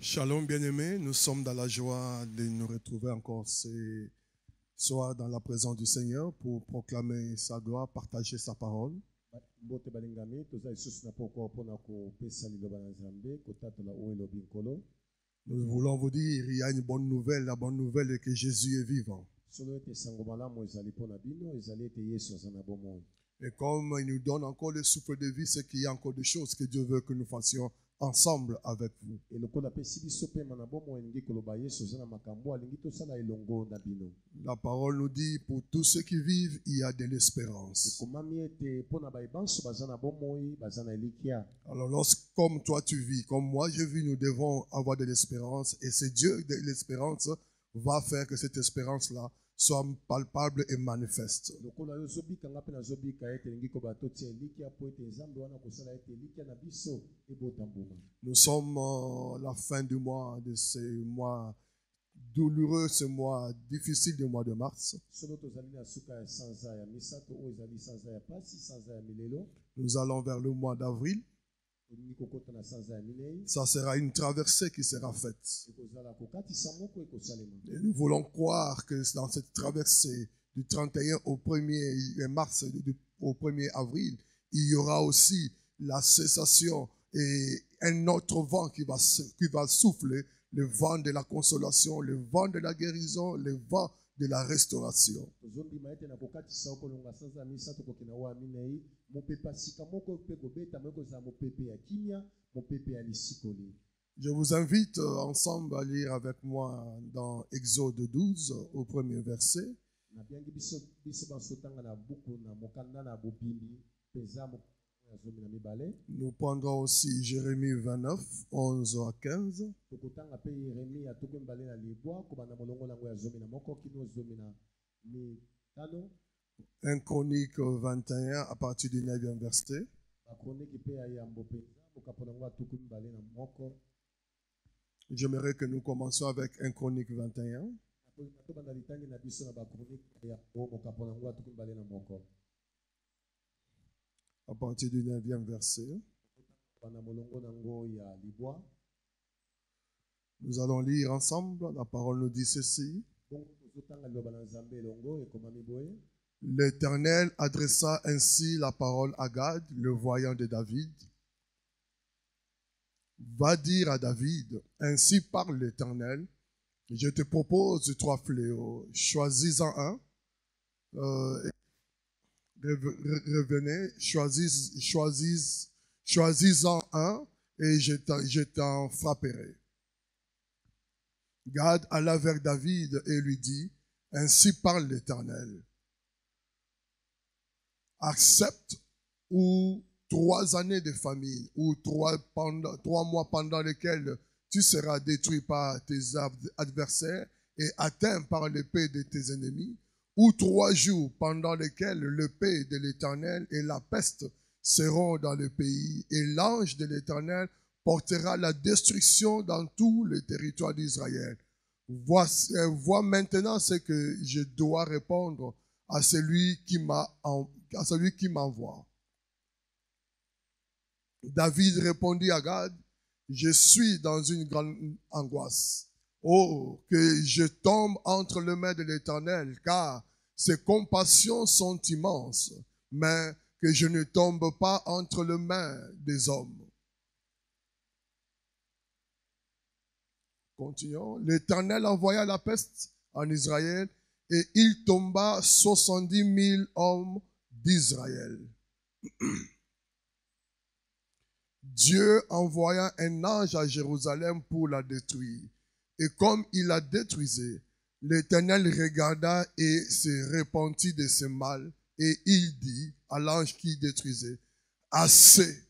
Shalom bien-aimés, nous sommes dans la joie de nous retrouver encore ce soir dans la présence du Seigneur pour proclamer sa gloire, partager sa parole. Nous voulons vous dire, il y a une bonne nouvelle. La bonne nouvelle est que Jésus est vivant. Et comme il nous donne encore le souffle de vie, c'est qu'il y a encore des choses que Dieu veut que nous fassions ensemble avec vous. La parole nous dit, pour tous ceux qui vivent, il y a de l'espérance. Alors, comme toi tu vis, comme moi je vis, nous devons avoir de l'espérance. Et c'est Dieu de l'espérance va faire que cette espérance-là soit palpable et manifeste. Nous sommes à la fin du mois, de ce mois douloureux, ce mois difficile du mois de mars. Nous allons vers le mois d'avril. Ça sera une traversée qui sera faite. Et nous voulons croire que dans cette traversée du 31 au 1er mars, au 1er avril, il y aura aussi la cessation et un autre vent qui va souffler, le vent de la consolation, le vent de la guérison, le vent de la restauration. Je vous invite ensemble à lire avec moi dans Exode 12 au premier verset. Nous prendrons aussi Jérémie 29, 11 à 15. 1 Chronique 21 à partir du 9e verset. J'aimerais que nous commencions avec 1 Chronique 21. À partir du 9e verset. Nous allons lire ensemble. La parole nous dit ceci. L'Éternel adressa ainsi la parole à Gad, le voyant de David. Va dire à David, ainsi parle l'Éternel, je te propose 3 fléaux, choisis-en un. Revenez, choisis-en un et je t'en frapperai. Gad alla vers David et lui dit, ainsi parle l'Éternel. Accepte ou 3 années de famine, ou 3 mois pendant lesquels tu seras détruit par tes adversaires et atteint par l'épée de tes ennemis, ou 3 jours pendant lesquels l'épée de l'Éternel et la peste seront dans le pays, et l'ange de l'Éternel portera la destruction dans tout le territoire d'Israël. Vois maintenant ce que je dois répondre à celui qui m'envoie. David répondit à Gad, je suis dans une grande angoisse. Oh, que je tombe entre les mains de l'Éternel, car ses compassions sont immenses, mais que je ne tombe pas entre les mains des hommes. Continuons. L'Éternel envoya la peste en Israël et il tomba 70 000 hommes d'Israël. Dieu envoya un ange à Jérusalem pour la détruire. Et comme il la détruisait, l'Éternel regarda et se repentit de ce mal. Et il dit à l'ange qui détruisait, assez,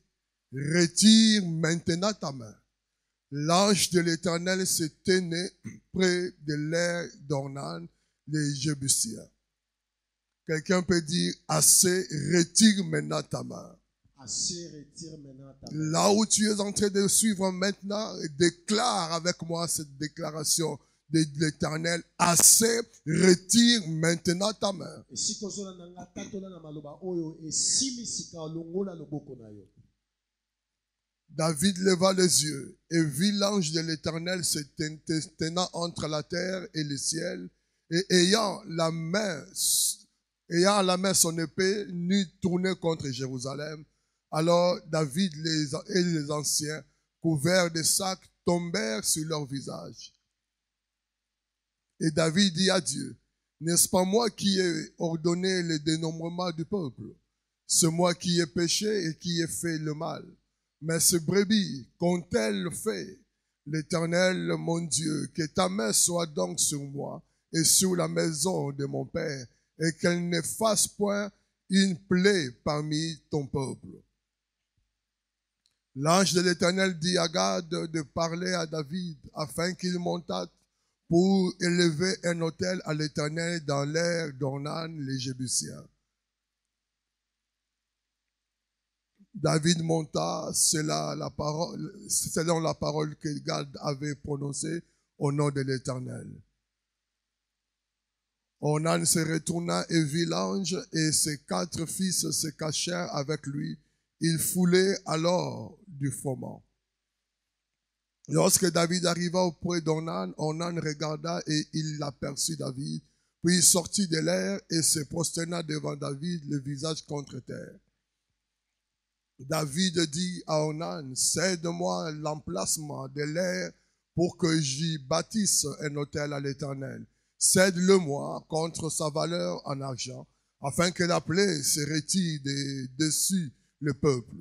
retire maintenant ta main. L'ange de l'Éternel se tenait près de l'aire d'Ornan, les Jébusiens. Quelqu'un peut dire, assez, retire maintenant ta main. Là où tu es en train de suivre maintenant, déclare avec moi cette déclaration de l'Éternel. Assez, retire maintenant ta main. David leva les yeux et vit l'ange de l'Éternel se tenant entre la terre et le ciel, et ayant à la main son épée nue tournée contre Jérusalem. Alors David et les anciens, couverts de sacs, tombèrent sur leur visage. Et David dit à Dieu, n'est-ce pas moi qui ai ordonné le dénombrement du peuple? C'est moi qui ai péché et qui ai fait le mal. Mais ces brebis, qu'ont-elles fait? L'Éternel, mon Dieu, que ta main soit donc sur moi et sur la maison de mon père, et qu'elle ne fasse point une plaie parmi ton peuple. L'ange de l'Éternel dit à Gad de parler à David afin qu'il montât pour élever un autel à l'Éternel dans l'air d'Ornan les Jébusiens. David monta selon la parole que Gad avait prononcée au nom de l'Éternel. Ornan se retourna et vit l'ange, et ses 4 fils se cachèrent avec lui. Il foulait alors du froment. Lorsque David arriva auprès d'Ornan, Ornan regarda et il aperçut David. Puis il sortit de l'air et se prosterna devant David, le visage contre terre. David dit à Ornan, cède-moi l'emplacement de l'air pour que j'y bâtisse un autel à l'Éternel. Cède-le-moi contre sa valeur en argent, afin que la plaie se retire dessus le peuple.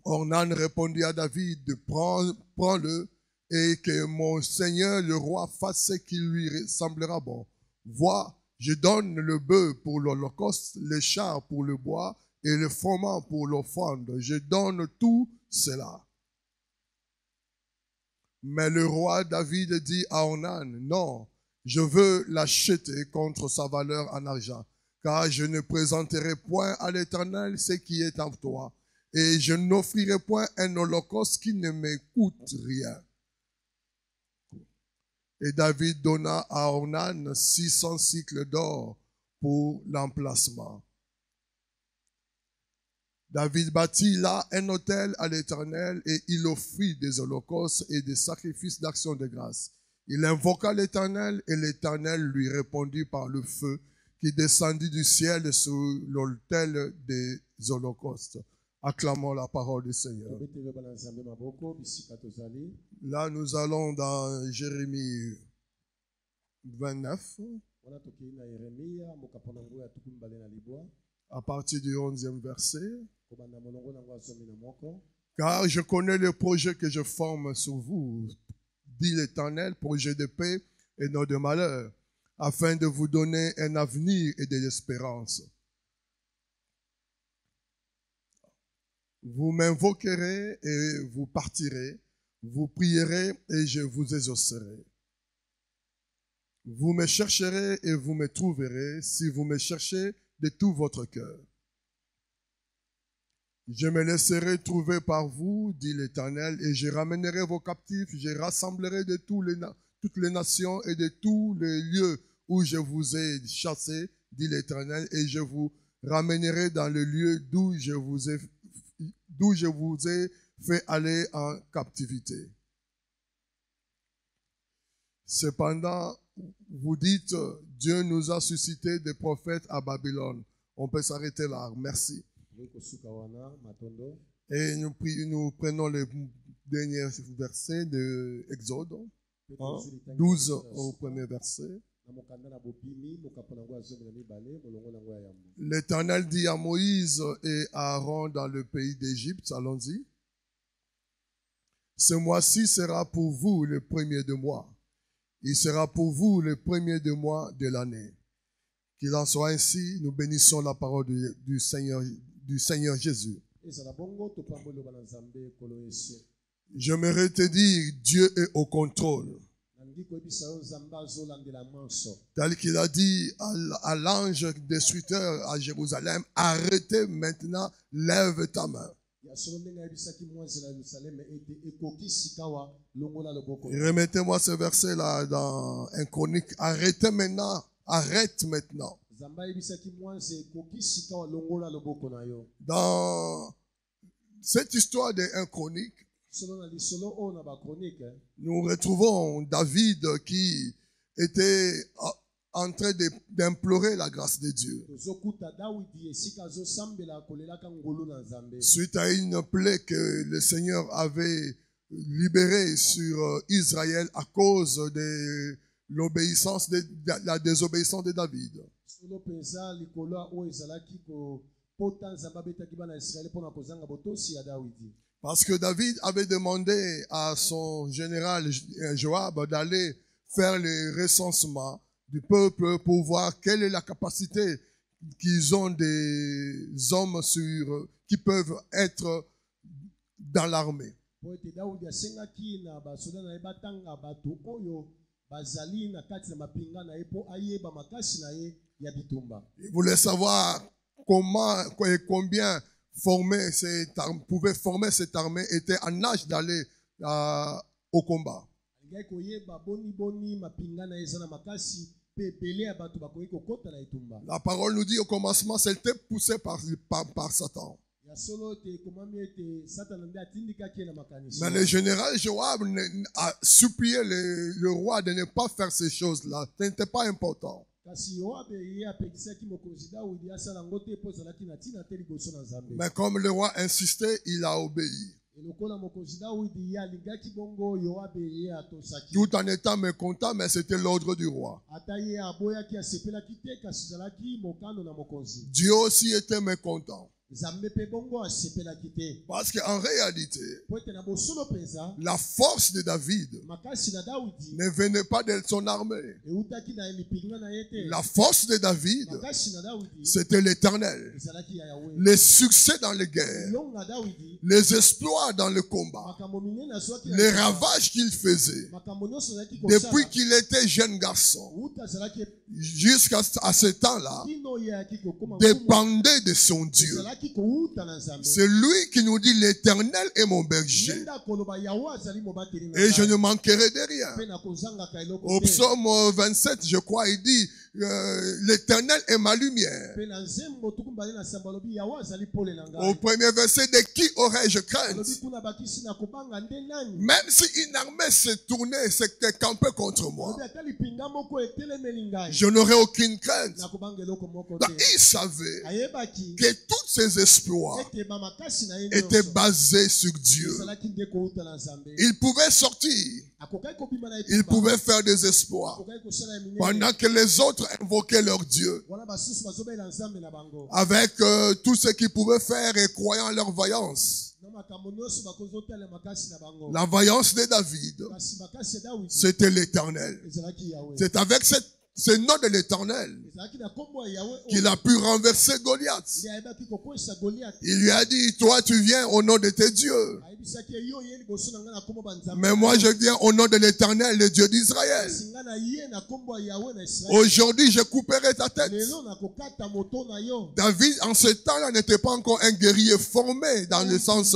Ornan répondit à David, prends-le et que mon Seigneur le roi fasse ce qui lui semblera bon. Vois, je donne le bœuf pour l'holocauste, le char pour le bois et le froment pour l'offrande. Je donne tout cela. Mais le roi David dit à Ornan, non, je veux l'acheter contre sa valeur en argent, car je ne présenterai point à l'Éternel ce qui est en toi, et je n'offrirai point un holocauste qui ne me coûte rien. Et David donna à Ornan 600 cycles d'or pour l'emplacement. David bâtit là un autel à l'Éternel et il offrit des holocaustes et des sacrifices d'action de grâce. Il invoqua l'Éternel et l'Éternel lui répondit par le feu qui descendit du ciel sur l'autel des holocaustes. Acclamons la parole du Seigneur. Là, nous allons dans Jérémie 29. À partir du 11e verset. Car je connais le projet que je forme sur vous, dit l'Éternel, projet de paix et non de malheur, afin de vous donner un avenir et de l'espérance. Vous m'invoquerez et vous partirez, vous prierez et je vous exaucerai. Vous me chercherez et vous me trouverez si vous me cherchez de tout votre cœur. Je me laisserai trouver par vous, dit l'Éternel, et je ramènerai vos captifs, je rassemblerai de toutes les nations et de tous les lieux où je vous ai chassés, dit l'Éternel, et je vous ramènerai dans le lieu d'où je vous ai fait aller en captivité. Cependant, vous dites, Dieu nous a suscité des prophètes à Babylone. On peut s'arrêter là. Merci. Et nous prenons le dernier verset de Exode, 12 au premier verset. L'Éternel dit à Moïse et à Aaron dans le pays d'Égypte, allons-y, ce mois-ci sera pour vous le premier de mois. Il sera pour vous le premier de mois de l'année. Qu'il en soit ainsi, nous bénissons la parole du Seigneur Jésus. J'aimerais te dire, Dieu est au contrôle. Tel qu'il a dit à l'ange destructeur à Jérusalem, arrêtez maintenant, lève ta main. Remettez-moi ce verset-là dans un chronique. Arrêtez maintenant. Arrête maintenant. cette histoire des 1 Chronique, nous retrouvons David qui était en train d'implorer la grâce de Dieu. Suite à une plaie que le Seigneur avait libérée sur Israël à cause de l'obéissance, de la désobéissance de David. Parce que David avait demandé à son général Joab d'aller faire les recensements du peuple pour voir quelle est la capacité qu'ils ont des hommes qui peuvent être dans l'armée. Il voulait savoir comment et combien pouvait former cette armée, était en âge d'aller au combat. La parole nous dit au commencement, c'était poussé par Satan. Mais le général Joab a supplié le roi de ne pas faire ces choses-là. Ce n'était pas important. Mais comme le roi insistait, il a obéi. Tout en étant mécontent, mais c'était l'ordre du roi. Dieu aussi était mécontent. Parce qu'en réalité, la force de David ne venait pas de son armée. La force de David, c'était l'Éternel. Les succès dans les guerres, les exploits dans le combat, les ravages qu'il faisait depuis qu'il était jeune garçon jusqu'à ce temps-là dépendait de son Dieu. C'est lui qui nous dit l'Éternel est mon berger et je ne manquerai de rien. Au psaume 27, je crois, il dit l'Éternel est ma lumière. Au premier verset, de qui aurais-je crainte? Même si une armée s'est tournée, s'est campée contre moi, je n'aurais aucune crainte. Donc, il savait que tous ses exploits étaient basés sur Dieu. Il pouvait sortir, il pouvait faire des exploits pendant que les autres invoquaient leur Dieu avec tout ce qu'ils pouvaient faire et croyant leur vaillance. La vaillance de David, c'était l'Éternel. C'est avec ce nom de l'Éternel qu'il a pu renverser Goliath. Il lui a dit, toi tu viens au nom de tes dieux, mais moi je viens au nom de l'Éternel, le Dieu d'Israël. Aujourd'hui je couperai ta tête. David en ce temps-là n'était pas encore un guerrier formé dans le sens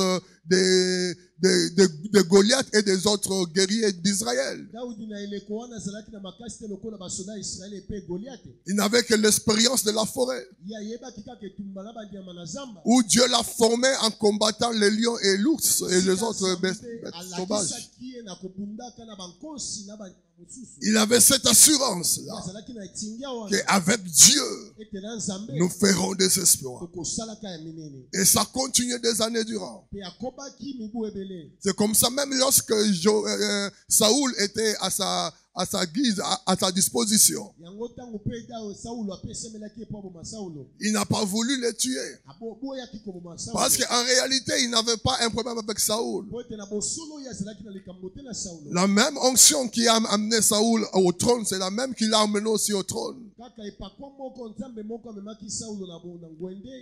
de Goliath et des autres guerriers d'Israël. Il n'avait que l'expérience de la forêt, où Dieu l'a formé en combattant les lions et l'ours et les autres bêtes sauvages. Il avait cette assurance-là qu'avec Dieu, nous ferons des exploits. Et ça continue des années durant. C'est comme ça, même lorsque Saoul était à sa guise, à sa disposition, il n'a pas voulu le tuer. Parce qu'en réalité, il n'avait pas un problème avec Saoul. La même onction qui a amené Saoul au trône, c'est la même qui l'a amené aussi au trône.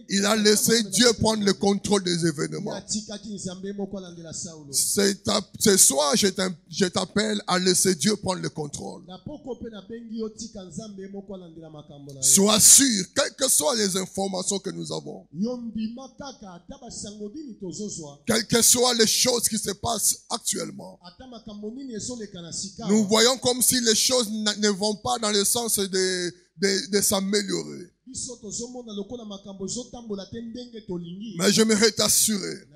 Il a laissé Dieu prendre le contrôle des événements. Ce soir, je t'appelle à laisser Dieu prendre le contrôle. Sois sûr, quelles que soient les informations que nous avons, quelles que soient les choses qui se passent actuellement, nous voyons comme si les choses ne vont pas dans le sens de s'améliorer. Mais j'aimerais t'assurer,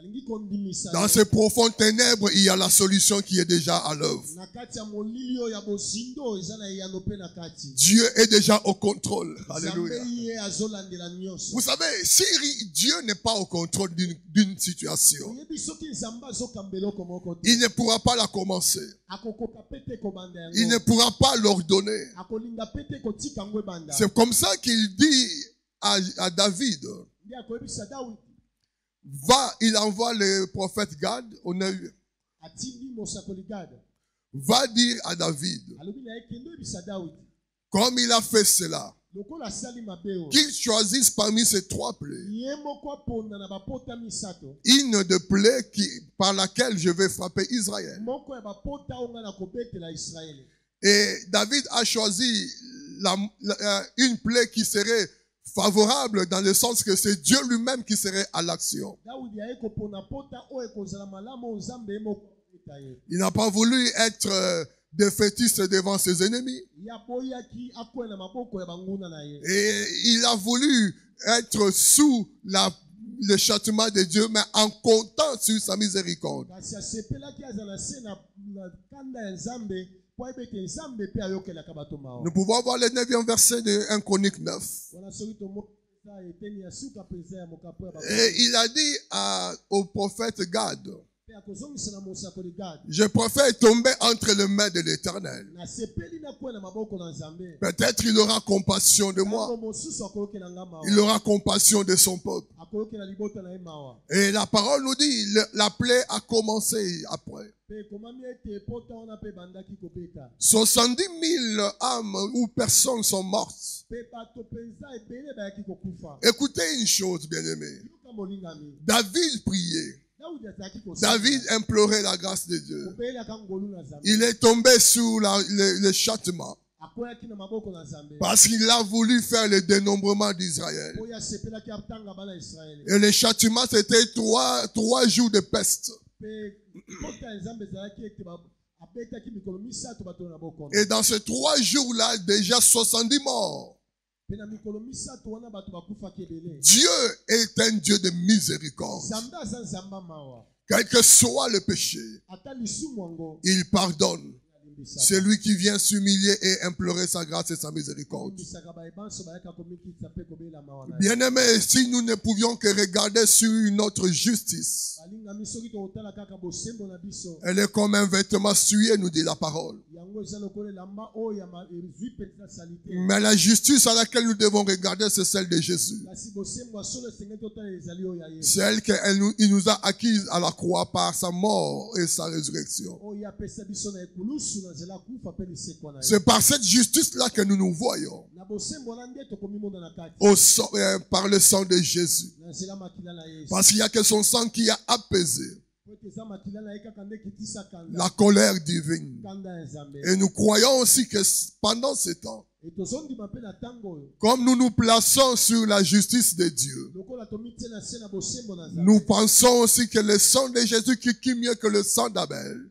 dans ces profondes ténèbres, il y a la solution qui est déjà à l'œuvre. Dieu est déjà au contrôle. Alléluia. Vous savez, si Dieu n'est pas au contrôle d'une situation, il ne pourra pas la commencer. Il ne pourra pas l'ordonner. C'est comme ça qu'il dit à David, va, il envoie le prophète Gad, va dire à David, comme il a fait cela, qu'il choisisse parmi ces 3 plaies une de plaies par laquelle je vais frapper Israël. Et David a choisi une plaie qui serait favorable dans le sens que c'est Dieu lui-même qui serait à l'action. Il n'a pas voulu être défaitiste devant ses ennemis. Et il a voulu être sous le châtiment de Dieu, mais en comptant sur sa miséricorde. Nous pouvons voir le 9e verset de 1 Chronique 9. Et il a dit au prophète Gad, je préfère tomber entre les mains de l'Éternel. Peut-être il aura compassion de moi. Il aura compassion de son peuple. Et la parole nous dit, la plaie a commencé après. 70 000 âmes ou personnes sont mortes. Écoutez une chose, bien-aimés. David priait. David implorait la grâce de Dieu. Il est tombé sous le châtiment parce qu'il a voulu faire le dénombrement d'Israël. Et le châtiment, c'était 3 jours de peste. Et dans ces 3 jours-là, déjà 70 morts. Dieu est un Dieu de miséricorde. Quel que soit le péché, il pardonne. C'est lui qui vient s'humilier et implorer sa grâce et sa miséricorde. Bien-aimés, si nous ne pouvions que regarder sur notre justice, elle est comme un vêtement souillé, nous dit la parole. Mais la justice à laquelle nous devons regarder, c'est celle de Jésus. Celle qu'il nous a acquise à la croix par sa mort et sa résurrection. C'est par cette justice-là que nous nous voyons. Par le sang de Jésus. Parce qu'il n'y a que son sang qui a apaisé la colère divine. Et nous croyons aussi que pendant ce temps, comme nous nous plaçons sur la justice de Dieu, nous pensons aussi que le sang de Jésus qui est mieux que le sang d'Abel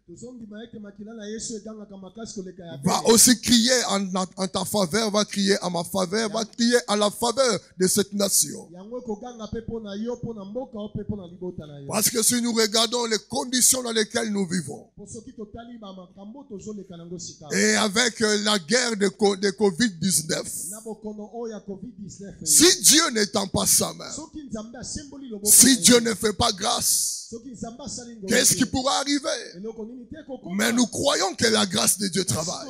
va aussi crier en ta faveur, va crier à ma faveur, va crier à la faveur de cette nation. Parce que si nous regardons les conditions dans lesquelles nous vivons, et avec la guerre de COVID-19, si Dieu n'étend pas sa main, si Dieu ne fait pas grâce, qu'est-ce qui pourra arriver? Mais nous croyons que la grâce de Dieu travaille.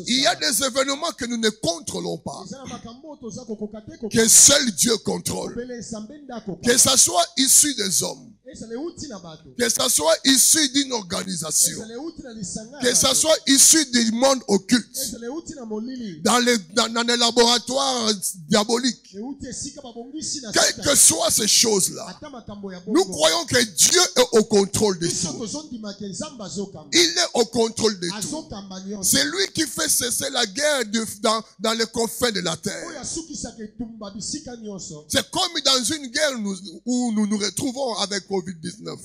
Il y a des événements que nous ne contrôlons pas, que seul Dieu contrôle. Que ça soit issu des hommes, que ça soit issu d'une organisation, que ça soit issu du monde occulte, dans les laboratoires diaboliques, quelles que soient ces choses-là, nous croyons que Dieu est au contrôle de tout. Il est au contrôle de tout. C'est lui qui fait cesser la guerre dans les confins de la terre. C'est comme dans une guerre où nous nous retrouvons avec COVID. Covid-19.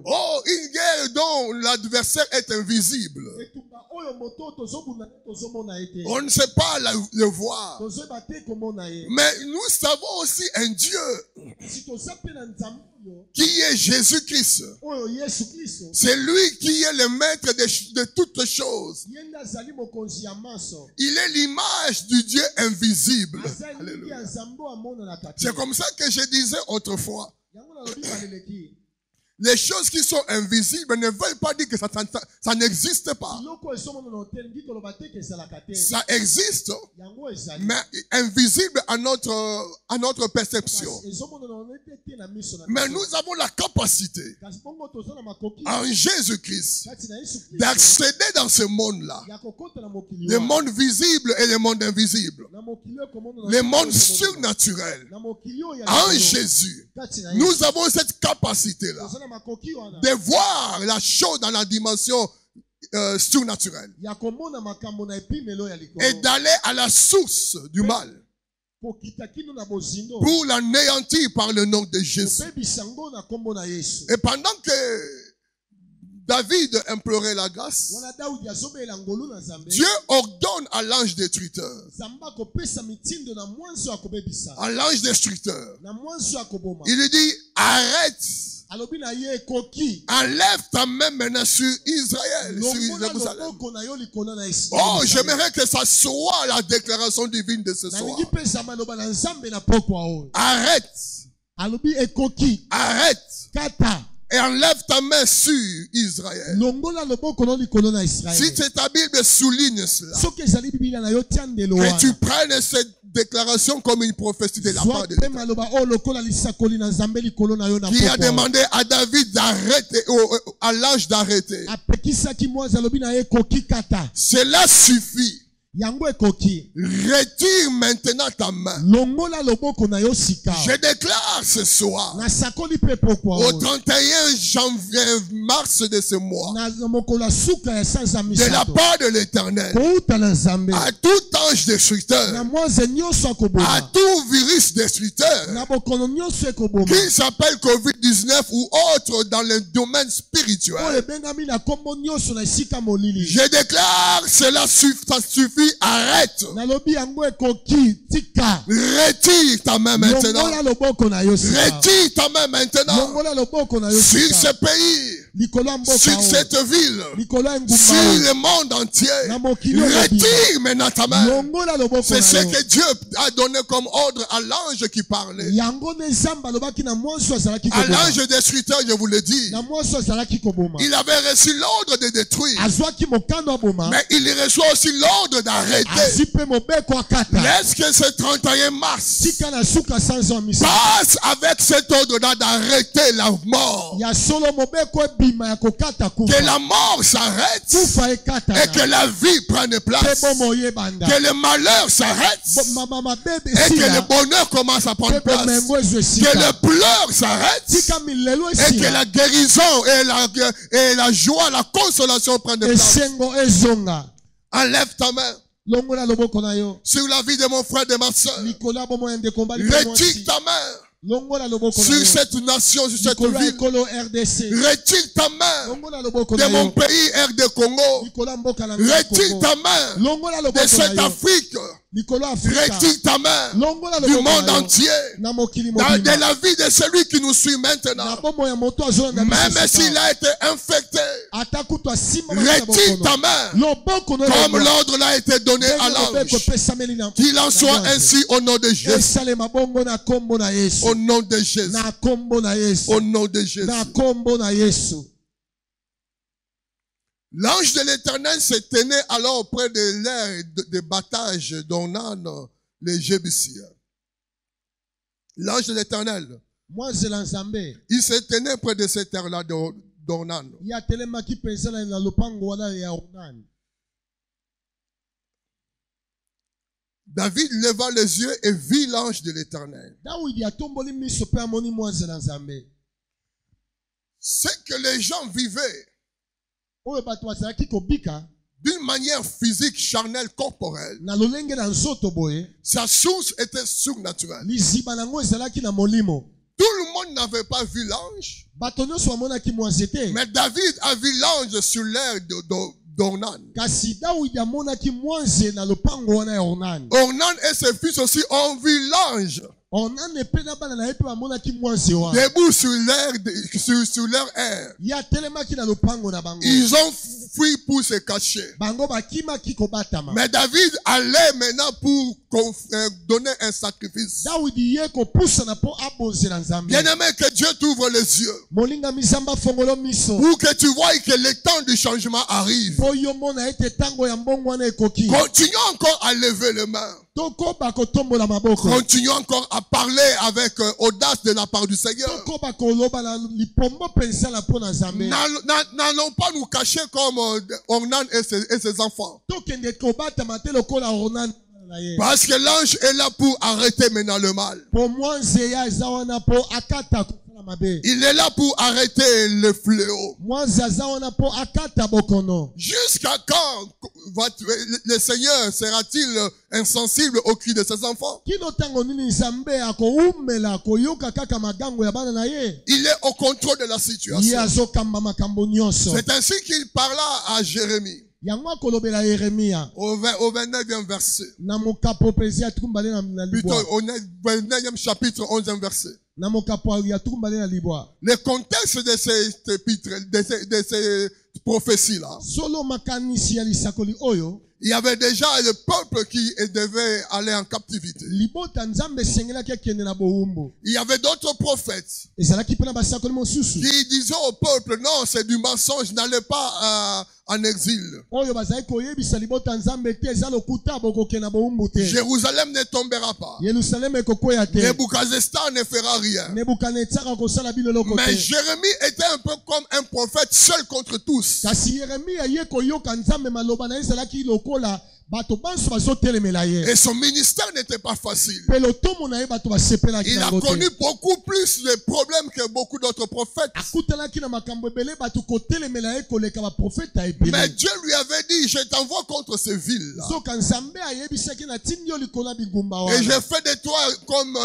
Oh, une guerre dont l'adversaire est invisible. On ne sait pas le voir. Mais nous savons aussi un Dieu qui est Jésus-Christ. C'est lui qui est le maître de toutes choses. Il est l'image du Dieu invisible. Alléluia. C'est comme ça que je disais autrefois. Les choses qui sont invisibles ne veulent pas dire que ça n'existe pas. Ça existe, mais invisible à notre perception. Mais nous avons la capacité, en Jésus-Christ, d'accéder dans ce monde-là. Le monde visible et le monde invisible. Le monde surnaturel. En Jésus, nous avons cette capacité-là de voir la chose dans la dimension surnaturelle et d'aller à la source du mal pour l'anéantir par le nom de Jésus. Et pendant que David implorait la grâce, Dieu ordonne à l'ange destructeur, il lui dit, arrête, enlève ta main maintenant sur Israël, sur Jérusalem. Oh, j'aimerais que ça soit la déclaration divine de ce soir. Arrête. Arrête. Et enlève ta main sur Israël. Si ta Bible souligne cela, que tu prennes cette déclaration comme une prophétie de la part de Dieu, qui a demandé à David d'arrêter, à l'ange d'arrêter. Cela suffit. Retire maintenant ta main. Je déclare ce soir, au 31 mars de ce mois, de la part de l'Éternel, à tout ange destructeur, à tout virus destructeur, qui s'appelle Covid-19 ou autre dans le domaine spirituel, je déclare, cela suffit. Arrête. Retire ta main maintenant. Retire ta main maintenant. Sur ce pays, sur cette ville, sur le monde entier. Retire maintenant ta main. C'est ce que Dieu a donné comme ordre à l'ange qui parlait. À l'ange destructeur, je vous le dis. Il avait reçu l'ordre de détruire. Mais il reçoit aussi l'ordre d'arrêter. Laisse que ce 31 mars passe avec cet ordre-là d'arrêter la mort. Que la mort s'arrête et que la vie prenne place. Que le malheur s'arrête et que le bonheur commence à prendre place. Que le pleur s'arrête et que la guérison et la joie, la consolation prennent place. Enlève ta main sur la vie de mon frère, de ma soeur. Retire ta main sur cette nation, sur cette ville. Retire ta main de mon pays, RD Congo. Retire ta main de cette Afrique. Retire ta main du monde entier, de la vie de celui qui nous suit maintenant. Même s'il a été infecté, retire ta main comme l'ordre l'a été donné à l'ange. Qu'il en soit ainsi au nom de Jésus. Au nom de Jésus. Au nom de Jésus. L'ange de l'Éternel se tenait alors auprès de l'aire de battage d'Ornan, les Jébusiens. L'ange de l'Éternel, il se tenait près de cette terre-là d'Ornan. David leva les yeux et vit l'ange de l'Éternel. Ce que les gens vivaient, d'une manière physique, charnelle, corporelle, na lolenge na nzoto boye sa source était surnaturelle. liziba nango ezalaki na molimo. Tout le monde n'avait pas vu l'ange, Bato nyonso bamonaki mwasi te, mais David a vu l'ange sur l'air d'Ornan. kasi Dawidi amonaki mwasi na lopango wana ya Ornan. Ornan et ses fils aussi ont vu l'ange Ornan epe na bana na ye pe bamonaki mwasi wana. debout sur leur air. Ya telemaki na lopango na bango. Ils ont fui pour se cacher. Bango bakimaki kobatama. Mais David allait maintenant pour donner un sacrifice. Dawidi ye kopusa na po abonzela Nzambe. Bien-aimé, que Dieu t'ouvre les yeux Molinga mizamba fongolo miso. pour que tu vois que le temps du changement arrive. Po yo mona ete tango ya mbongo wana ekoki. Continuons encore à lever les mains. Toko bakotombola maboko. Continuons encore à parler avec audace de la part du Seigneur. Toko bakoloba na lipombo pensa la po na Nzambe. N'allons pas nous cacher comme Ornan et ses enfants. Tokende kobatama te lokola Ornan na ye. Parce que l'ange est là pour arrêter maintenant le mal. Po mwanze ya eza wana po akata kosala mabe. Il est là pour arrêter le fléau. Mwanze aza wana po akata bokono. Jusqu'à quand le Seigneur sera-t-il insensible au cri de ses enfants? Kino tango nini Nzambe akoumela koyoka kaka magango ya bana na ye. Il est au contrôle de la Ye situation. azokamba makambo nyonso. C'est ainsi qu'il parla à Jérémie Yango akolobela Yeremia au 29e verset. na mokapo pezi ya tukumbale na Plutôt libwa. au 29e chapitre, 11e verset. Na mokapo ya tukumbale na libwa. Le contexte de ces épîtres, de ces prophéties-là, Solo makanisi ya lisakoli oyo. il y avait déjà le peuple qui devait aller en captivité. Libota Nzambe sengelaki akende na boumbu. Il y avait d'autres prophètes Ezalaki pena basakoli mosusu. qui disaient au peuple, non, c'est du mensonge, n'allez pas en exil. Oyo bazali koyebisa libota Nzambe te eza lokuta bokokende na boumbu te. Jérusalem ne tombera pas. Yerusalem ekokwea te. Nebuchadnezzar ne fera rien. Nebukadnezar akosala biloko Mais te. Jérémie était un peu comme un prophète seul contre tous. Kasi Yeremia ye koyoka Nzambe maloba na ezalaki lokola bato banso bazotelemela ye. Et son ministère n'était pas facile. Pelotomo na ye bato basepelaki Il a nango te. connu beaucoup plus de problèmes que beaucoup d'autres prophètes. Akutanaki na makambo ebele bato kotelemela ye koleka baprofeta Mais ebele. Dieu lui avait dit, je t'envoie contre ces villes-là. Soka Nzambe ayebisaki na tindi yo likolo ya bingumba Et wana. je fais de toi comme,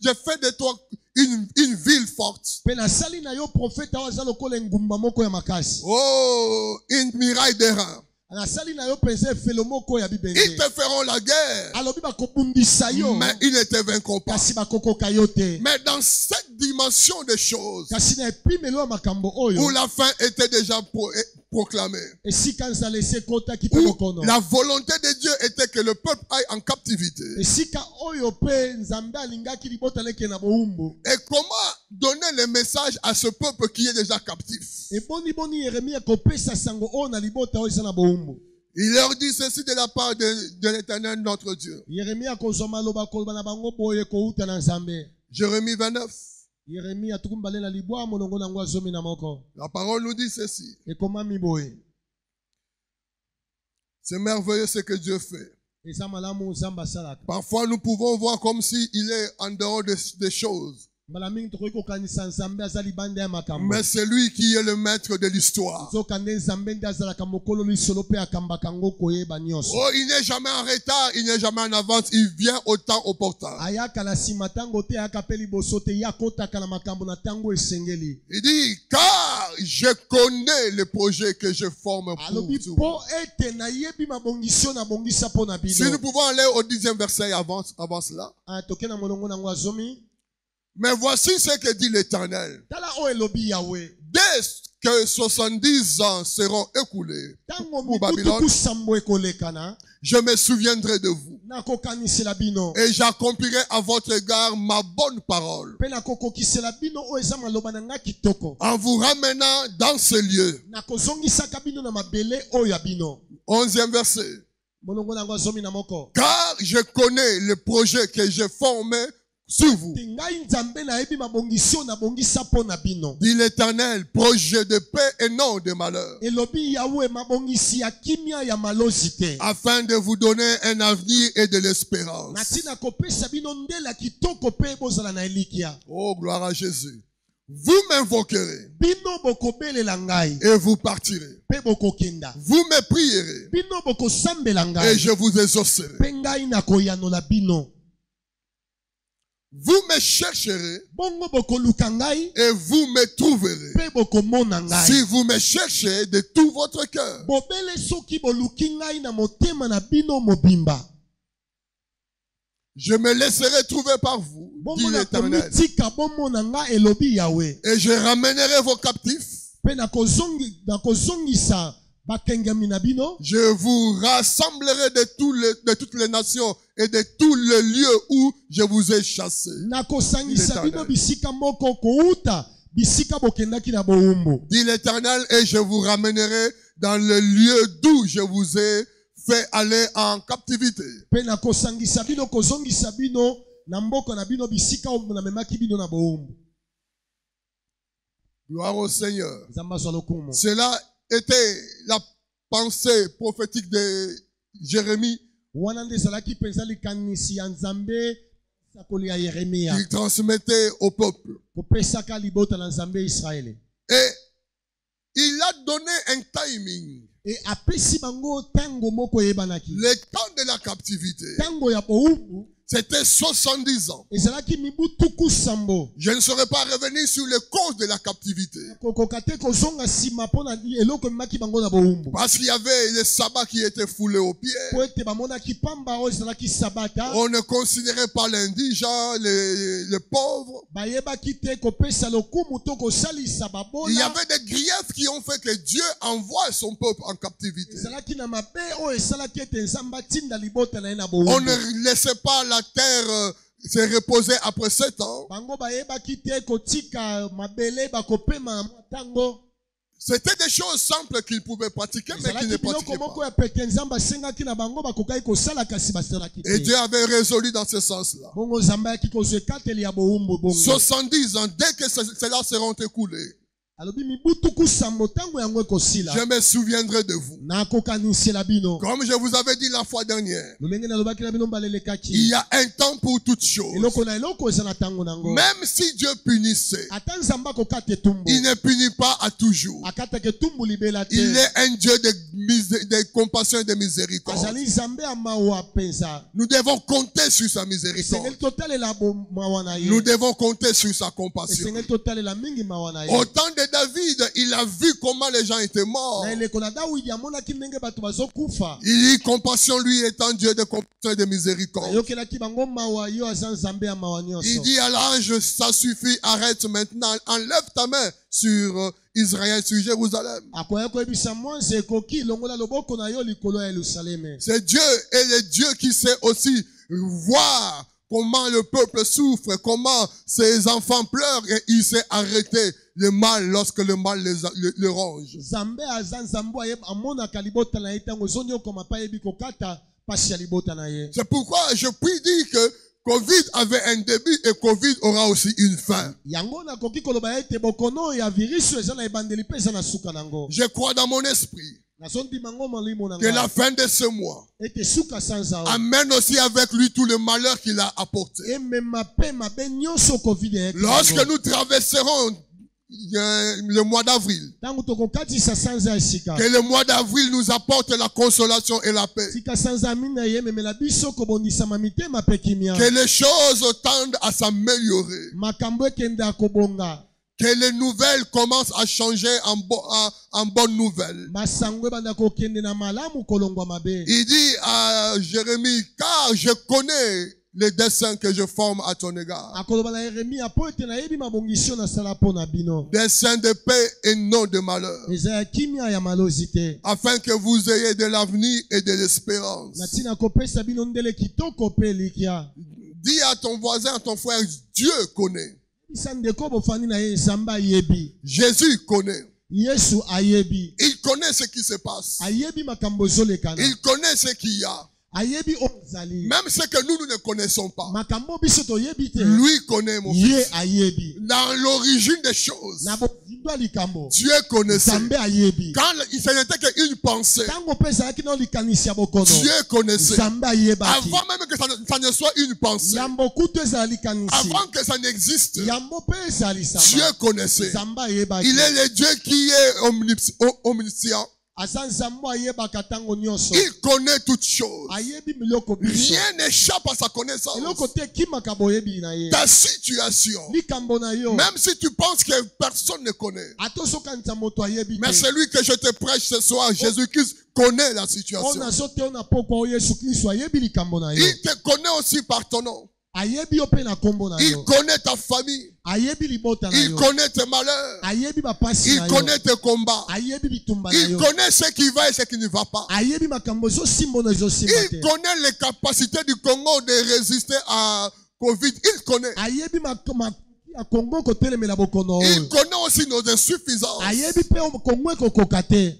je fais de toi une ville forte. Pe nasali na yo profeta oyo aza lokola engumba moko ya makasi. Oh, une muraille d'airain. Nasali na yo penza efelo moko ya Ils bibende. te feront la guerre, Alobi bakobundisa yo. mais ils ne te vaincront pas. Kasi bakokoka yo te. Mais dans cette dimension des choses, Kasi na epimelo ya makambo où oyo. la fin était déjà proclamée, Esika nzala esi ekotaki pe où bokono. la volonté de Dieu était que le peuple aille en captivité. Esika oyo pe Nzambe alingaki libota leke na boumbu. Et comment donner le message à ce peuple qui est déjà captif? Eboni boni Yeremia kopesa sango oyo na libota oyo eza na boumbu. Il leur dit ceci de la part de l'Éternel notre Dieu. Yeremia kozwa maloba koloba na bango boye kouta na Nzambe. Jérémie 29. Yeremia tukumbale na libwa monongo nango azomi na moko. La parole nous dit ceci. Ekomami boye. C'est merveilleux ce que Dieu fait. Eza malamu Nzambe asalaka. Parfois nous pouvons voir comme s'il est en dehors des choses. Mbala mingi tokoki kokanisa Nzambe aza libanda ya makambo. Mais c'est lui qui est le maître de l'histoire. Nzokande Nzambe nde azalaka mokolo lisolo pe akambaka yango koyeba nyonso. Oh, il n'est jamais en retard, il n'est jamais en avance, il vient au temps opportun. Ayaka na nsima ntango te ayaka pe liboso te ye akotaka na makambo na ntango esengeli. Il dit, car je connais le projet que je forme pour Alobi vous. po ete nayebi mabongisio na bongisa po na Si nous bino. pouvons aller au 10e verset avant cela. Toke na molongo nango azomi. Mais voici ce que dit l'Éternel. Tala oyo elobi Yahweh. Dès que 70 ans seront écoulés Tango pour Babylone, mikutu sambo ekolekana. je me souviendrai de vous. Nakokanisela bino. Et j'accomplirai à votre égard ma bonne parole. Pe nakokokisela bino oyo eza maloba na nga kitoko. En vous ramenant dans ce lieu. Nakozongisaka bino na mabele oyo ya bino. 11e verset. Molongo nango azomi na moko. Car je connais le projet que j'ai formé sur vous. Ngai Nzambe nayebi mabongisio na bongisa po na bino. Dit l'Éternel, projet de paix et non de malheur. Elobi Yahweh mabongisi ya kimia ya malozi te. Afin de vous donner un avenir et de l'espérance. Natina kopesa bino ndela kitoko pe bozala na elikia. Oh, gloire à Jésus. Vous m'invoquerez bino bokobelela ngai et vous partirez. pe bokokenda Vous me prierez bino bokosambela et ngai je vous exaucerai. pe ngai nakoyanola bino Vous me chercherez bongo bokoluka ngai et vous me trouverez. pe bokomona ngai Si vous me cherchez de tout votre cœur. bobele soki boluki ngai na motema na bino mobimba Je me laisserai trouver par vous, dit bongo l'Éternel. nakomitika bomona ngai elobi yawe Et je ramènerai vos captifs. pe nakozongisa bakengami na bino Je vous rassemblerai de toutes les nations et de tous les lieux où je vous ai chassés. nakosangisa bino bisika moko kouta bisika bokendaki na bowumbu Dit l'Éternel, et je vous ramènerai dans le lieu d'où je vous ai fait aller en captivité. pe nakosangisa bino kozongisa bino na mboka na bino bisika oyo namemaki bino na bowumbu. Gloire au Seigneur. Nzambe azwa lokumu. Cela était la pensée prophétique de Jérémie. Wana nde ezalaki mpenza likanisi ya Nzambe sakoli ya Yeremia Il transmettait au peuple. kopesaka libota na Nzambe Israeli. Et il a donné un timing. E apesi bango tango moko yebanaki. Le temps de la captivité, Tango ya bowumbu c'était 70 ans. ezalaki mibu tuku sambo. Je ne saurais pas revenir sur les causes de la captivité. Kokoka te kozonga nsima mpona eloko ememaki bango na bowumbu. Parce qu'il y avait le sabbat qui était foulé aux pieds. Po ete bamonaki pamba oyo ezalaki sabata. On ne considérait pas l'indigent, les pauvres. Bayebaki te kopesa lokumu to kosalisa Il y babola. avait des griefs qui ont fait que Dieu envoie son peuple en captivité. Ezalaki na mabe oyo esalaki ete Nzambe atinda libota na ye na On bowumbu. ne laissait pas la terre se reposer après 7 ans. Bango bayebaki te kotika mabele bakopema tango. C'était des choses simples qu'ils pouvaient pratiquer, mais qu'ils ne pratiquaient pas. Et Dieu avait résolu dans ce sens-là. 70 ans, dès que cela seront écoulés, je me souviendrai de vous. Comme je vous avais dit la fois dernière, il y a un temps pour toutes choses. Même si Dieu punissait, il ne punit pas à toujours. Il est un Dieu de compassion et de miséricorde. Nous devons compter sur sa miséricorde. Nous devons compter sur sa compassion. Au temps de David, il a vu comment les gens étaient morts. Il dit compassion, lui étant Dieu de compassion et de miséricorde. Il dit à l'ange, ça suffit, arrête maintenant, enlève ta main sur Israël, sur Jérusalem. C'est Dieu et le Dieu qui sait aussi voir comment le peuple souffre, comment ses enfants pleurent, et il s'est arrêté le mal lorsque le mal le ronge. C'est pourquoi je puis dire que Covid avait un début et Covid aura aussi une fin. Je crois dans mon esprit que la fin de ce mois amène aussi avec lui tout le malheur qu'il a apporté. Lorsque nous traverserons le mois d'avril, que le mois d'avril nous apporte la consolation et la paix, que les choses tendent à s'améliorer, que les nouvelles commencent à changer en bonnes nouvelles. Il dit à Jérémie, car je connais les desseins que je forme à ton égard. Desseins de paix et non de malheur. Afin que vous ayez de l'avenir et de l'espérance. Dis à ton voisin, à ton frère, Dieu connaît. Jésus connaît. Il connaît ce qui se passe. Il connaît ce qu'il y a. Ayebi ozali. Même ce que nous ne connaissons pas. Makambo biso toyebi te. Lui connaît, mon Ye fils. ayebi. Dans l'origine des choses, Na bozindwa likambo. Dieu connaissait. Nzambe ayebi. Quand ce n'était qu'une pensée, Tango pe ezalaki na likanisi ya bokono. Dieu connaissait. Nzambe ayebaki. Avant même que ça ne soit une pensée, Yambo kutu ezali likanisi. avant que ça n'existe, Yambo pe ezali sama. Dieu connaissait. Nzambe ayebaki. Il est le Dieu qui est omniscient. Asa nzambe ayebaka tango nyonso. Il connaît toutes choses. Ayebi miloko biso. Rien n'échappe à sa connaissance. Eloko te kimaka boyebi na ye. Ta situation, Likambo na yo. même si tu penses que personne ne connaît, Atosokanisa moto ayebi te. mais celui que je te prêche ce soir, Jésus-Christ, connaît la situation. Ona sote ona pokwa o Yesu Kristo ayebi likambo na yo. Il te connaît aussi par ton nom. Ayebi yo pe na kombo na Il yo. connaît ta famille. Ayebi libota na Il yo. connaît tes malheurs. Ayebi bapasi Il na yo. connaît tes combats. Ayebi bitumba na Il yo. connaît ce qui va et ce qui ne va pas. Ayebi makambo zo simbo na zo simba te. Il connaît les capacités du Congo de résister à Covid. Il connaît. Ayebi ya Congo ko telemela bokono. Il connaît aussi nos insuffisances. Ayebi pe Congo ko kokate.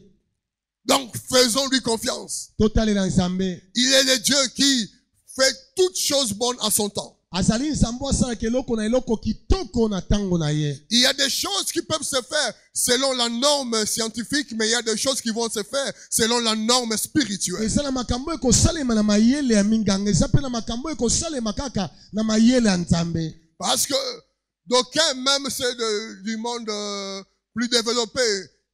Donc faisons-lui confiance. Totale na Nzambe. Il est le Dieu qui fait toutes choses bonnes à son temps. Azali Nzambe asala keloko na eloko kitoko na tango na ye. Il y a des choses qui peuvent se faire selon la norme scientifique, mais il y a des choses qui vont se faire selon la norme spirituelle. Eza na makambo ko salema na mayele ya minganga. Eza pe na makambo ko salema kaka na mayele ya Nzambe. Parce que d'aucuns, même ceux du monde plus développé,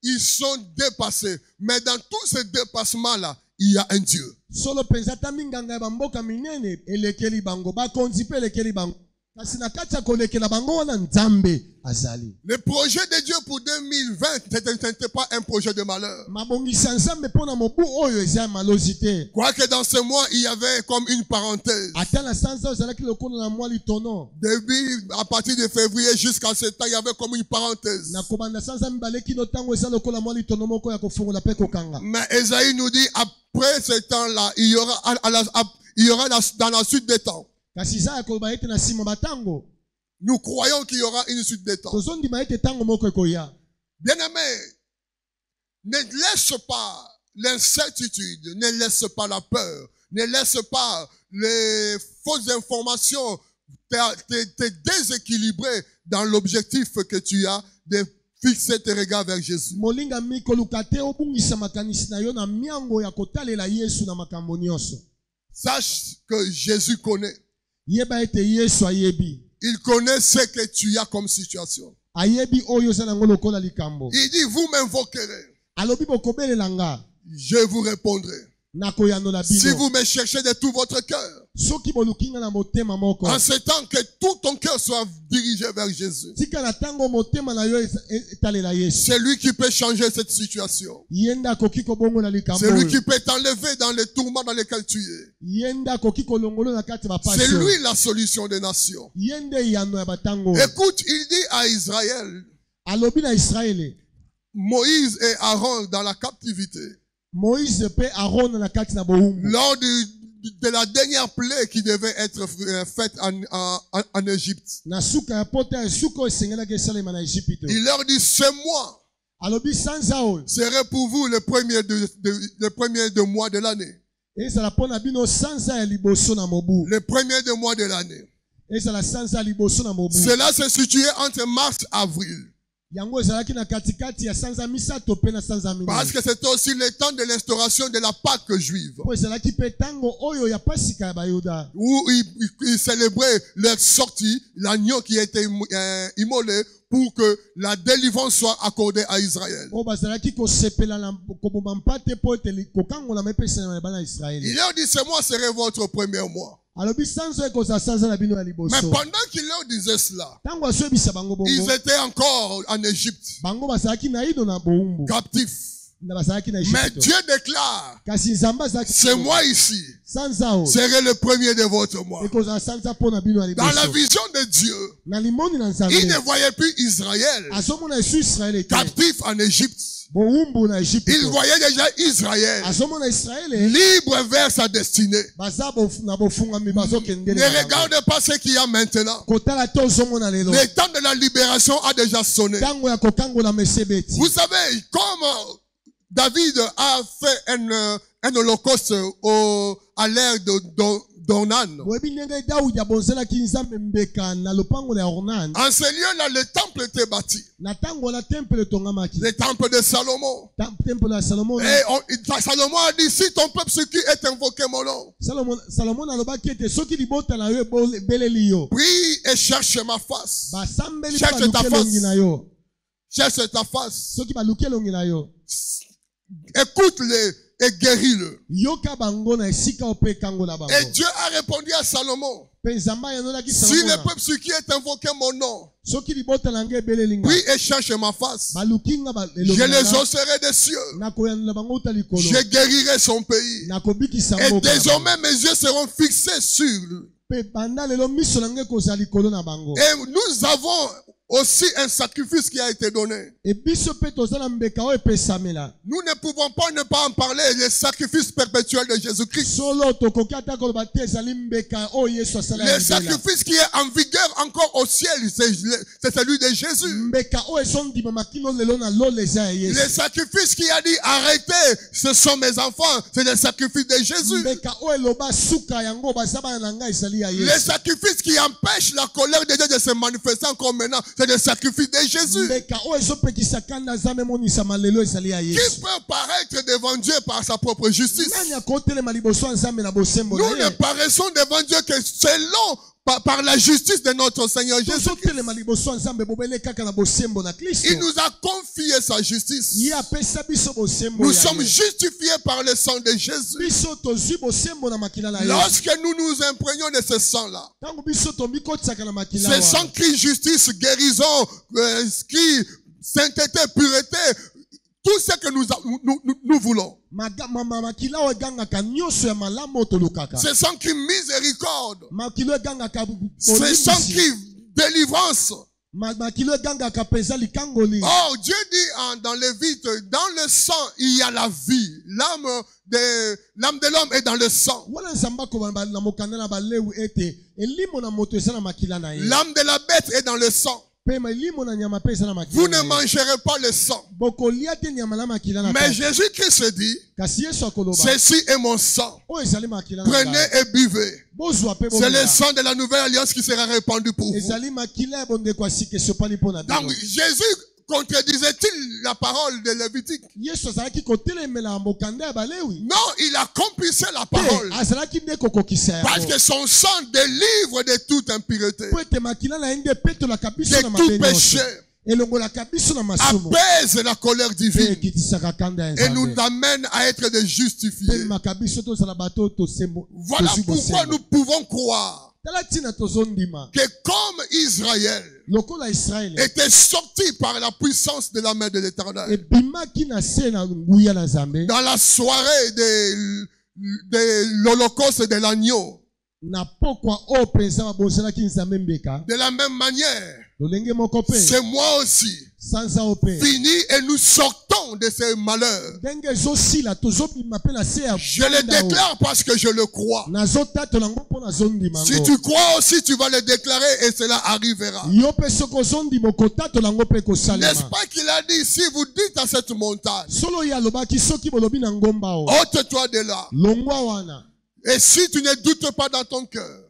ils sont dépassés. Mais dans tous ces dépassements-là, il y a un Dieu. Solo penza ta minganga ba mboka minene elekeli bango ba konzi pe elekeli bango. Kasi na kati ya kolekela bango wana Nzambe azali. Le projet de Dieu pour 2020 n'était pas un projet de malheur. Mabongisa Nzambe pona mobu oyo eza malosité. Quoique dans ce mois, il y avait comme une parenthèse. Ata na sanza ozalaki lokola na mwa litono. Début, à partir de février jusqu'à ce temps, il y avait comme une parenthèse. Na kobanda sanza mibale kino tango eza lokola mwa litono moko ya kofungola pe kokanga. Mais Esaïe nous dit, après ce temps-là, il y aura dans la suite des temps. Kasi za koloba ete na sima batango. Nous croyons qu'il y aura une suite des temps. Tozondi ma ete tango moko ekoya. Bien-aimé, ne laisse pas l'incertitude, ne laisse pas la peur, ne laisse pas les fausses informations te déséquilibrer dans l'objectif que tu as de fixer tes regards vers Jésus. Molinga miko lukate obungisa makanisi na yo na miango ya kotalela Yesu na makambo nyonso. Sache que Jésus connaît. Yeba ete Yesu ayebi. Il connaît ce que tu as comme situation. Ayebi oyo za nango lokola likambo. Il dit, vous m'invoquerez. Alobi bokobelela nga. Je vous répondrai. Nakoyanola bino. Si vous me cherchez de tout votre cœur. Soki bolukinga na motema moko. En ce temps que tout ton cœur soit dirigé vers Jésus. Tika na tango motema na yo etalela Yesu. C'est lui qui peut changer cette situation. Yenda koki kobongo na likambo. C'est lui qui peut t'enlever dans les tourments dans lesquels tu es. Yenda koki kolongolo na kati ba passion. C'est lui la solution des nations. Yende yano ya batango. Écoute, il dit à Israël. Alobi na Israël. Moïse et Aaron dans la captivité. Moïse pe Aaron na kati na bohumbu. Lors de la dernière plaie qui devait être faite en Égypte. Na suka ya pota ya suko esengela ke salema na Égypte. Il leur dit, ce mois Alobi sanzao serait pour vous le premier de mois de l'année. Esa la pona bino sanza ya liboso na mobu. Le premier de mois de l'année. Esa la sanza liboso na mobu. Cela se situait entre mars et avril. Yango ezalaki na katikati ya sanza misato pe na sanza minene. Parce que c'était aussi le temps de l'instauration de la Pâque juive. Po ezalaki pe tango oyo ya pasika ya bayuda. Où ils célébraient leur sortie, l'agneau qui était immolé pour que la délivrance soit accordée à Israël. O bazalaki ko sepela na ko bombate po eteli ko kango na mepesa na bana Israël. Il leur dit, ce mois serait votre premier mois. Alobi sanzo eko za sanza na bino ya liboso. Mais pendant qu'il leur disait cela, tango aswebisa bango bongo. ils étaient encore en Égypte. Bango bazalaki na ido na boumbu. Captifs. Mais Dieu déclare, ce mois ici serait le premier de votre mois. Dans la vision de Dieu, il ne voyait plus Israël captif en Égypte. Il voyait déjà Israël libre vers sa destinée. Ne regarde pas ce qu'il y a maintenant. Le temps de la libération a déjà sonné. Vous savez, comme David a fait un holocauste à l'ère d'Ornan. En En ce lieu-là, le temple était bâti. Le temple de Salomon. Et Salomon a dit, si ton peuple ce qui est invoqué mon nom, prie et cherche ma face. Cherche ta face. Cherche ta face. Écoute-le et guéris-le. Et Dieu a répondu à Salomon, si le peuple ce qui est invoqué mon nom, prie et cherche ma face, je les osserai des cieux, je guérirai son pays. Et désormais mes yeux seront fixés sur lui. Et nous avons aussi un sacrifice qui a été donné. Nous ne pouvons pas ne pas en parler, le sacrifice perpétuel de Jésus-Christ. Le sacrifice qui est en vigueur encore au ciel, c'est celui de Jésus. Le sacrifice qui a dit arrêtez, ce sont mes enfants, c'est le sacrifice de Jésus. Le sacrifice qui empêche la colère de Dieu de se manifester encore maintenant, c'est le sacrifice de Jésus. Qui peut paraître devant Dieu par sa propre justice? Nous ne paraissons devant Dieu que selon par la justice de notre Seigneur Jésus. Il nous a confié sa justice. Nous sommes justifiés par le sang de Jésus. Lorsque nous nous imprégnons de ce sang-là, ce sang qui justice, guérison, qui sainteté, pureté, tout ce que nous voulons. Ce sang qui miséricorde. Ce sang qui délivrance. Oh, Dieu dit dans Lévite, dans le sang, il y a la vie. L'âme de l'homme est dans le sang. L'âme de la bête est dans le sang. Vous ne mangerez pas le sang. Mais Jésus-Christ dit, ceci est mon sang. Prenez et buvez. C'est le sang de la nouvelle alliance qui sera répandu pour vous. Donc Jésus contredisait-il la parole de Lévitique? Non, il accomplissait la parole. Parce que son sang délivre de toute impureté, de tout péché, apaise la colère divine et nous amène à être des justifiés. Voilà pourquoi nous pouvons croire que comme Israël était sorti par la puissance de la main de l'Éternel, dans la soirée de l'Holocauste de l'agneau, de la même manière, c'est moi aussi. Fini et nous sortons de ces malheurs. Je le déclare parce que je le crois. Si tu crois aussi, tu vas le déclarer et cela arrivera. N'est-ce pas qu'il a dit, si vous dites à cette montagne, ôte-toi de là. Et si tu ne doutes pas dans ton cœur,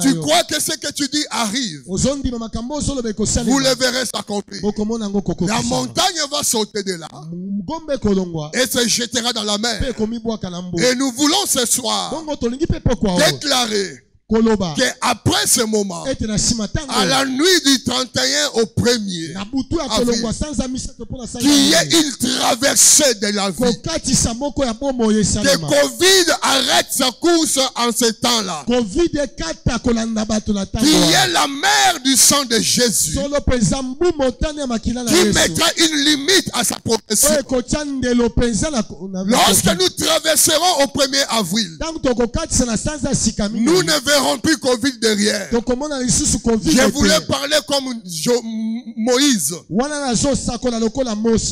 tu crois que ce que tu dis arrive, vous le verrez s'accomplir. La montagne va sauter de là et se jettera dans la mer. Et nous voulons ce soir déclarer qu'après ce moment, à la nuit du 31 au 1er avril, qu'il y ait une traversée de la vie. Que Covid arrête sa course en ce temps-là. Qu'il y ait la mer du sang de Jésus qui mettra une limite à sa progression. Lorsque nous traverserons au 1er avril, nous ne verrons plus Covid derrière. Je voulais parler comme Moïse.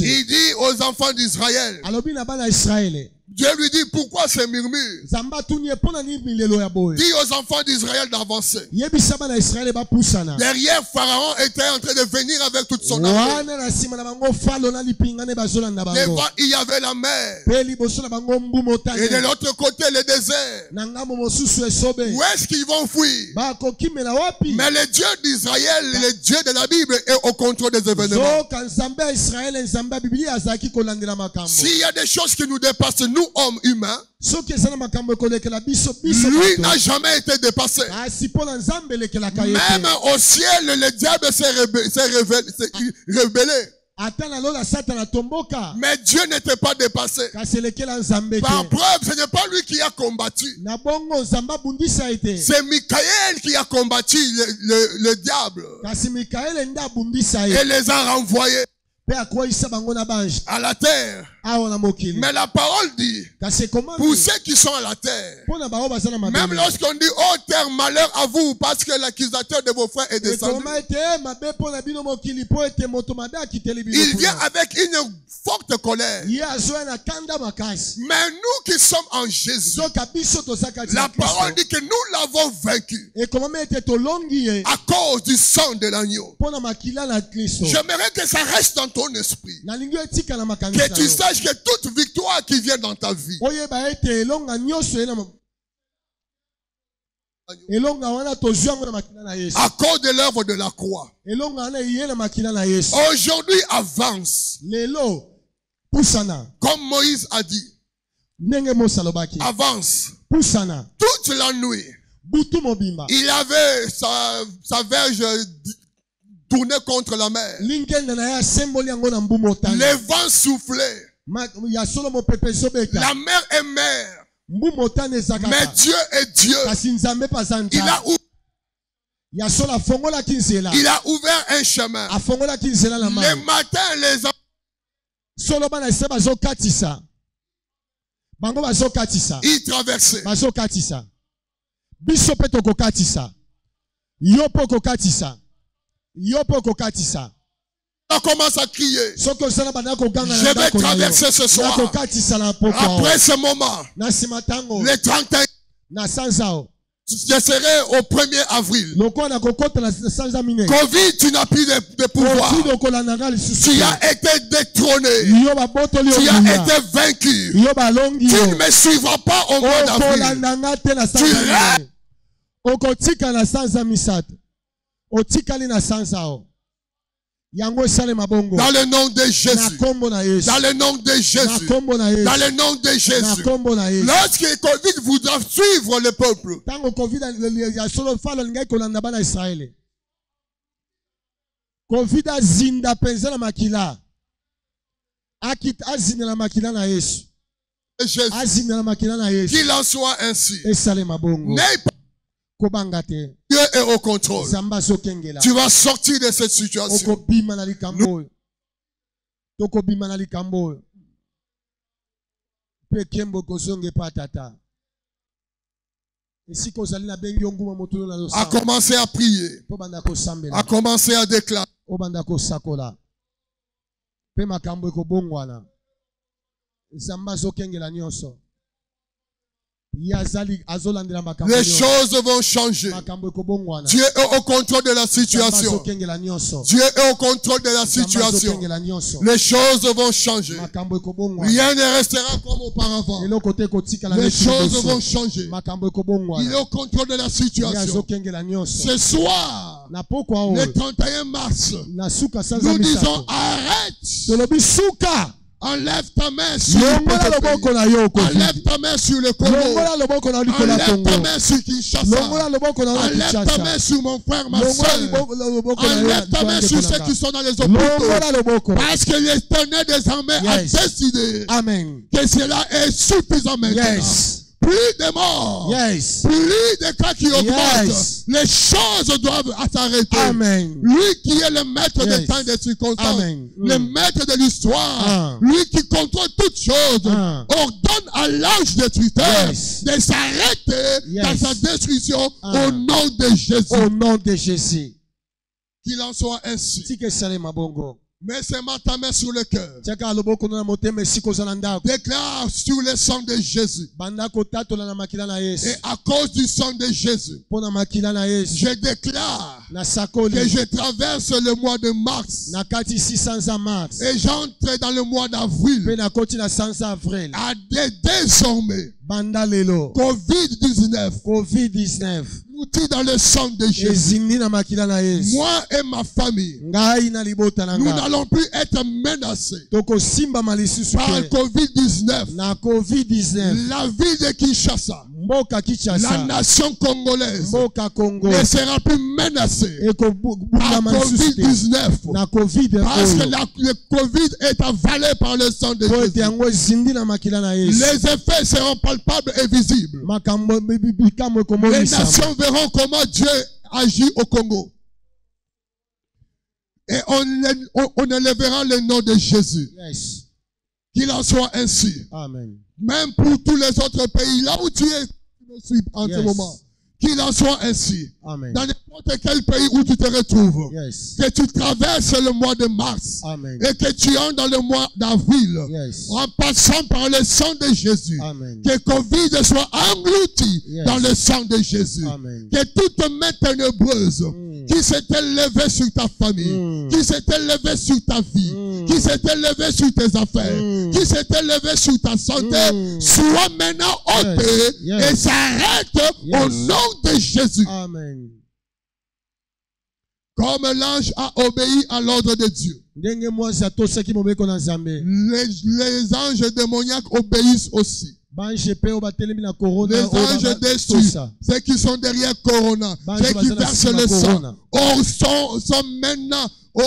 Il dit aux enfants d'Israël, Dieu lui dit, pourquoi ces murmures? Zamba tunye pona ni milelo ya boye. Dis aux enfants d'Israël d'avancer. Yebisa bana Israël ba pusana. Derrière, Pharaon était en train de venir avec toute son armée. Wana na sima na bango falo na lipingane bazolanda bango. Devant, il y avait la mer. Pe liboso na bango mbu motane. Et de l'autre côté, le désert. Na ngambo mosusu esobe. Où est-ce qu'ils vont fuir? Ba kokimela wapi? Mais le Dieu d'Israël, le Dieu de la Bible, est au contrôle des événements. Zoka nzambe ya Israël nzambe ya Biblia azaki kolandela makambo. S'il y a des choses qui nous dépassent, nous, hommes humains, Soki ezana makambo ekolekela biso lui n'a jamais été dépassé. Asi pona nzambe elekelaka ye. Même au ciel, le diable s'est rebellé. Ata na lola Satan atomboka. Mais Dieu n'était pas dépassé. Kasi elekela nzambe Par te. preuve, ce n'est pas lui qui a combattu. Na bongo nzamba bundisa ete. C'est Michael qui a combattu le diable. Kasi Mikael nda bundisa Et ye. les a renvoyés Pe akoisa bango na bange. à la terre. Awa na mokili. Mais la parole dit, Kasi comment? pour ceux qui sont à la terre, Pona ba oba sana même mabele. lorsqu'on dit, oh terre, malheur à vous, parce que l'accusateur de vos frères est descendu, Comment ete mabe pona bino mokili po ete moto mada kiteli bino. il vient avec une forte colère. Ye azoya na kanda makasi. Mais nous qui sommes en Jésus, Zoka biso tosaka la parole dit que nous l'avons vaincu et comment ete tolongi ye. à cause du sang de l'agneau. Pona makila na Kristo. J'aimerais que ça reste dans ton esprit. Na lingi etika na makanisa. Que tu saches que toute victoire qui vient dans ta vie, Oyeba ete elonga nyonso ena elonga wana tozwango na makila na Yesu. à cause de l'œuvre de la croix, Elonga wana iye na makila na Yesu. aujourd'hui avance. Lelo pusana Comme Moïse a dit, ndenge Musa alobaki. avance. Pusana Toute la nuit, butu mobimba. il avait sa verge tournée contre la mer. Lingenda na ya semboli yango na mbu motane. Les vents soufflaient. Ya solo mopepe zobeta. La mer est mer. Mbu motane ezakaka. Mais Dieu est Dieu. Kasi nzambe pazanta. Ya solo afongola kinzela. Il a ouvert un chemin. Afongola kinzela na mai. Le matin, les hommes Solo bana ese bazokatisa. Bango bazokatisa. ils traversaient. Bazokatisa. Biso pe tokokatisa. Yo po kokatisa. Yo po kokatisa. On commence à crier. Je vais traverser ce soir. Après ce moment, le 31, je serai au 1er avril. Covid, tu n'as plus de pouvoir. Tu as été détrôné. Tu as été vaincu. Tu ne me suivras pas au mois d'avril. Tu rêves. Dans le nom de Jésus. Dans le nom de Jésus. Dans le nom de Jésus. Lorsque le Covid voudra suivre le peuple, Covid azinda penza na makila. Akit azinda na makila na Yesu. Jésus. Azinda na makila na Yesu. Qu'il en soit ainsi. Esale mabongo. N'aie pas. Dieu est au contrôle. Tu vas sortir de cette situation. A commencé à prier. A commencé à déclarer. Les choses vont changer. Dieu est au contrôle de la situation. Dieu est au contrôle de la situation. Les choses vont changer. Rien ne restera comme auparavant. Les choses vont changer. Il est au contrôle de la situation. Ce soir, le 31 mars, nous disons arrête. Enlève ta main sur le Congo. Enlève ta main sur le Congo. Enlève ta main sur Kinshasa. Enlève ta main sur mon frère, ma soeur. Enlève ta main sur ceux qui sont dans les hôpitaux. Parce que l'Éternel des armées a décidé que cela est suffisant maintenant. Plus de morts, plus de cas qui augmentent, les choses doivent s'arrêter. Lui qui est le maître des temps et des circonstances, le maître de l'histoire, lui qui contrôle toutes choses, ordonne à l'ange destructeur de s'arrêter dans sa destruction au nom de Jésus. Au nom de Jésus. Qu'il en soit ainsi. Mets seulement ta main sur le cœur. tiaka loboko na motema esika ozala ndako Déclare sur le sang de Jésus. banda kotatola na makila na Yesu Et à cause du sang de Jésus, mpo na makila na Yesu je déclare na que sakoli je traverse le mois de mars na kati 600 mars et j'entre dans le mois d'avril. mpe na koti na 100 avril Désormais, banda lelo COVID-19, covid-19 outil dans le sang de Jésus. ezindi na makila na Yesu Moi et ma famille, ngai na libota na nous ngai n'allons plus être menacés tokosimbama lisusu par le te COVID-19. na covid-19 La ville de Kinshasa, mboka la Kinshasa nation congolaise, mboka Congo ne sera plus menacée par ekobungama lisusu te COVID-19. na covid Parce que oyo le COVID est avalé par le sang de po ete Jésus. yango ezindi na makila na Yesu Les effets seront palpables et visibles. makambo bikambo Les ekomonisama nations verront comment Dieu agit au Congo. Et on élèvera le nom de Jésus. yes Qu'il en soit ainsi. amen Même pour tous les autres pays, là où tu es, tu me suis en ce Yes. moment. Qu'il en soit ainsi. amen Dans n'importe quel pays où tu te retrouves. yes Que tu traverses le mois de mars. amen Et que tu entres dans le mois d'avril. yes En passant par le sang de Jésus. amen Que Covid soit englouti Yes. dans le sang de Jésus. amen Que toute main ténébreuse qui s'était levée sur ta famille, Mm. qui s'était levée sur ta vie, Mm. qui s'était levée sur tes affaires, Mm. qui s'était levée sur ta santé, Mm. soit maintenant ôtée Yes. et s'arrête au Yes. nom de Jésus. amen Comme l'ange a obéi à l'ordre de Dieu. ndenge mwasi atosaki mobeko na Nzambe Les anges démoniaques obéissent aussi. bange mpe oyo batelemi na corona Les oyo anges détruisent batosa ceux qui sont derrière Corona, Bange ceux qui bazana versent sima le sang, Corona. sont maintenant au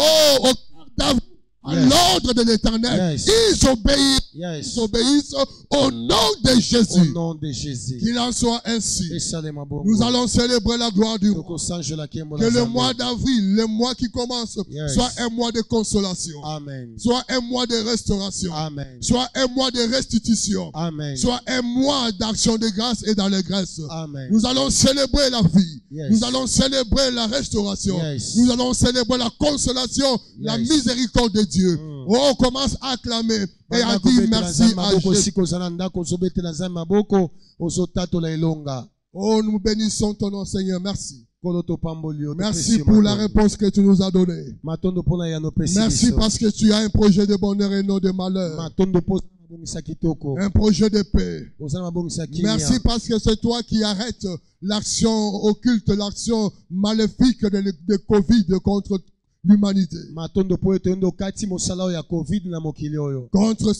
cadavre, à Yes. l'ordre de l'Éternel. Yes. Ils obéissent au nom de au Jésus. nom de Jésus Qu'il en soit ainsi. esalema bongo Nous allons célébrer la gloire du roi. tokosanjola nkembo Que na le Nzambe. mois d'avril, le mois qui commence, Yes. soit un mois de consolation, amen soit un mois de restauration, amen soit un mois de restitution, amen soit un mois d'action de grâce et d'allégresse. amen Nous allons célébrer la vie. Yes. Nous allons célébrer la restauration. Yes. Nous allons célébrer la consolation, la Yes. miséricorde de Dieu. Oh, on commence à acclamer et à Banda dire kobetela merci Nzambe à maboko Jésus. sika ozala ndako ozobetela Nzambe maboko ozotatola elonga Oh, nous bénissons ton nom, Seigneur. Merci. kolo topamboli yo Merci topesi pour la matondo. réponse que tu nous as donnée. matondo mpona ya nopesi Merci biso. parce que tu as un projet de bonheur et non de malheur. matondo mpo ozala mabongisa kitoko Un projet de paix. ozala mabongisa kimia Merci parce que c'est toi qui arrêtes l'action occulte, l'action maléfique de Covid contre l'humanité. matondo mpo ete ndo okati mosala oyo ya covid na mokili oyo Contre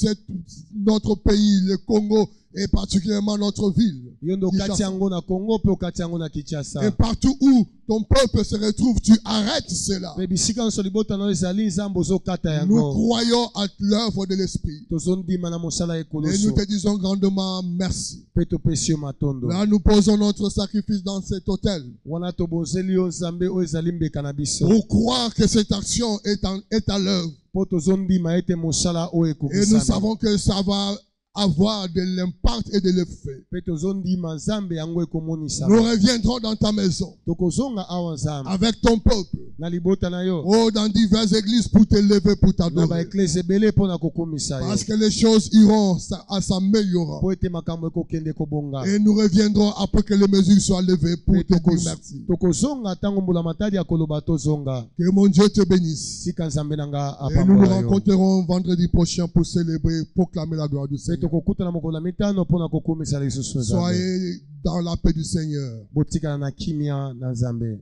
notre pays, le Congo, et particulièrement notre ville. yo ndo okati Kinshasa. yango na congo mpe okati yango na Et kinshasa partout où ton peuple se retrouve, tu arrêtes cela. mpe bisika nyonso libota na oyo ezali nzambe ozokata Nous yango croyons à l'œuvre de l'Esprit. tozondima na mosala ya Et nous ekoloso te disons grandement merci. mpe topesi yo matondo Là, nous posons notre sacrifice dans cet hôtel wana tobozeli yo nzambe oyo ezali mbeka na biso pour croire que cette action est à l'œuvre. mpo tozondima ete mosala oyo Et nous ekokisami savons que ça va avoir de l'impact et de l'effet. mpe tozondima nzambe yango Nous ekomonisama reviendrons dans ta maison tokozonga awa nzambe avec ton peuple. na libota na yo Oh, dans diverses églises pour t'élever, pour na t'adorer. baeklese ebele mpo na kokumisa yo Parce que les choses iront à s'améliorer. mpo ete makambo ekokende kobonga Et nous reviendrons après que les mesures soient levées pour mpe te dire merci. tokozonga ntango mbula matadi ya koloba tozonga Que mon Dieu te bénisse. sika nzambe na nga Et nous nous apambola yo rencontrerons vendredi prochain pour célébrer, proclamer la gloire du mpe Seigneur. tokokutana mokolo ya mitano mpo na kokumisa lisusu nzambe Soyez dans la paix du Seigneur. botikala na kimia na nzambe